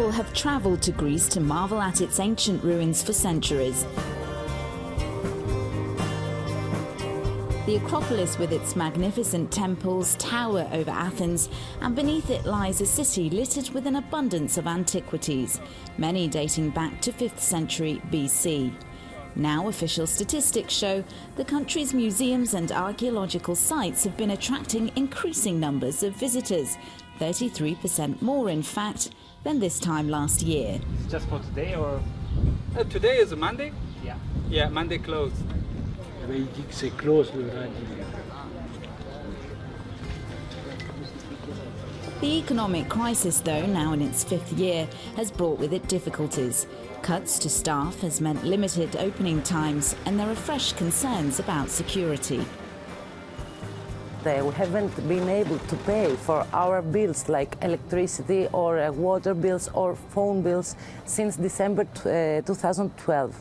People have travelled to Greece to marvel at its ancient ruins for centuries. The Acropolis, with its magnificent temples, tower over Athens, and beneath it lies a city littered with an abundance of antiquities, many dating back to 5th century BC. Now official statistics show the country's museums and archaeological sites have been attracting increasing numbers of visitors, 33% more in fact than this time last year. Just for today or? Today is Monday? Yeah. Yeah, Monday closed. The economic crisis, though, now in its 5th year, has brought with it difficulties. Cuts to staff has meant limited opening times, and there are fresh concerns about security. We haven't been able to pay for our bills like electricity or water bills or phone bills since December 2012.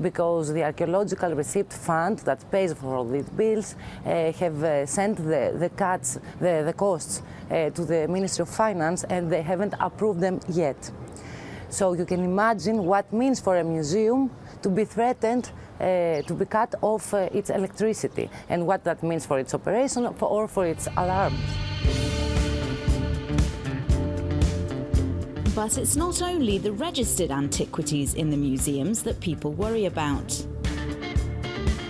Because the Archaeological Receipt Fund that pays for all these bills have sent the costs to the Ministry of Finance, and they haven't approved them yet. So you can imagine what it means for a museum to be threatened to be cut off its electricity, and what that means for its operation or for its alarms. But it's not only the registered antiquities in the museums that people worry about.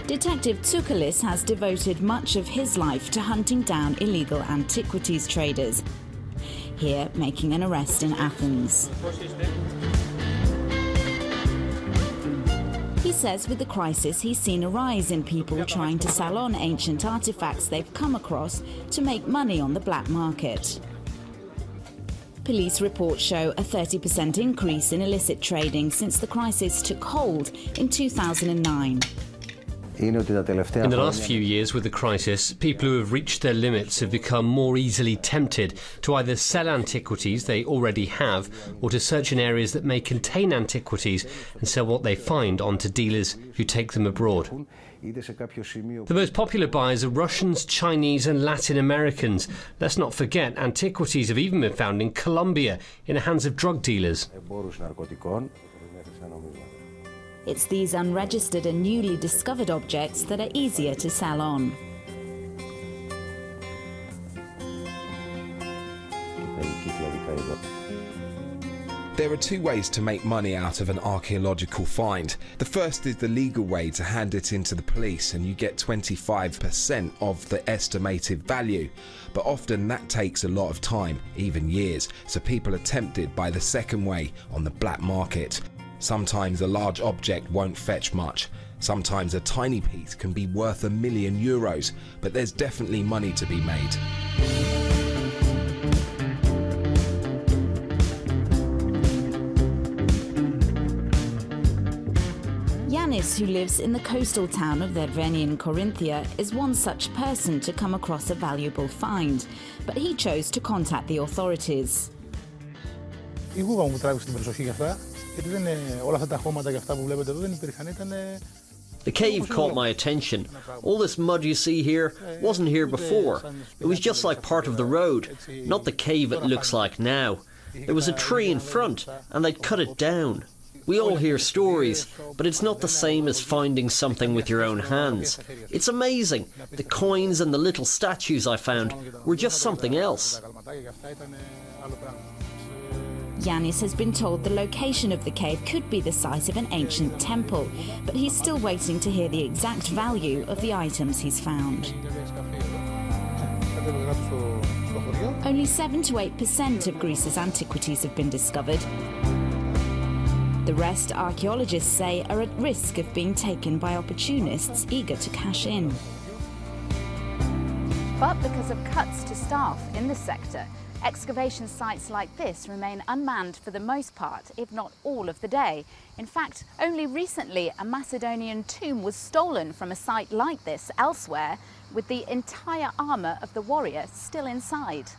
Detective Tsúkalis has devoted much of his life to hunting down illegal antiquities traders, here making an arrest in Athens. He says with the crisis he's seen a rise in people trying to sell on ancient artifacts they've come across to make money on the black market. Police reports show a 30% increase in illicit trading since the crisis took hold in 2009. In the last few years with the crisis, people who have reached their limits have become more easily tempted to either sell antiquities they already have or to search in areas that may contain antiquities and sell what they find onto dealers who take them abroad. The most popular buyers are Russians, Chinese and Latin Americans. Let's not forget, antiquities have even been found in Colombia in the hands of drug dealers. It's these unregistered and newly discovered objects that are easier to sell on. There are two ways to make money out of an archaeological find. The first is the legal way to hand it into the police and you get 25% of the estimated value. But often that takes a lot of time, even years, so people are tempted by the second way on the black market. Sometimes a large object won't fetch much. Sometimes a tiny piece can be worth €1 million, but there's definitely money to be made. Yanis, who lives in the coastal town of Derveni, Corinthia, is one such person to come across a valuable find, but he chose to contact the authorities. The cave caught my attention. All this mud you see here wasn't here before. It was just like part of the road, not the cave it looks like now. There was a tree in front and they'd cut it down. We all hear stories, but it's not the same as finding something with your own hands. It's amazing. The coins and the little statues I found were just something else. Yanis has been told the location of the cave could be the site of an ancient temple, but he's still waiting to hear the exact value of the items he's found. Only 7 to 8% of Greece's antiquities have been discovered. The rest, archaeologists say, are at risk of being taken by opportunists eager to cash in. But because of cuts to staff in the sector, excavation sites like this remain unmanned for the most part, if not all of the day. In fact, only recently a Macedonian tomb was stolen from a site like this elsewhere, with the entire armour of the warrior still inside.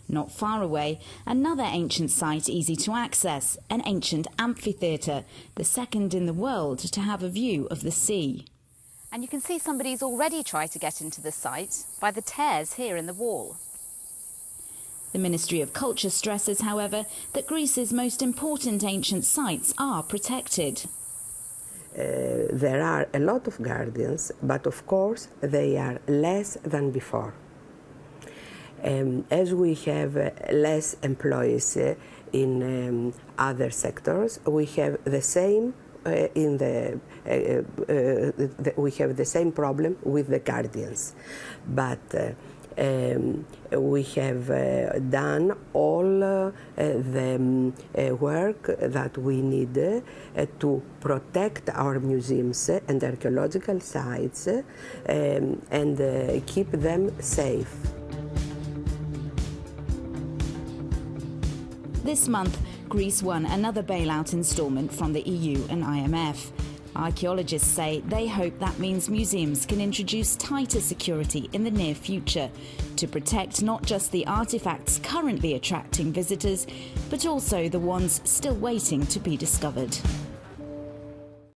Not far away, another ancient site easy to access, an ancient amphitheatre, the second in the world to have a view of the sea. And you can see somebody's already tried to get into the site by the tears here in the wall. The Ministry of Culture stresses, however, that Greece's most important ancient sites are protected. There are a lot of guardians, but of course they are less than before. As we have less employees in other sectors, we have the same we have the same problem with the guardians, but we have done all the work that we need to protect our museums and archaeological sites and keep them safe. This month, Greece won another bailout instalment from the EU and IMF. Archaeologists say they hope that means museums can introduce tighter security in the near future to protect not just the artifacts currently attracting visitors, but also the ones still waiting to be discovered.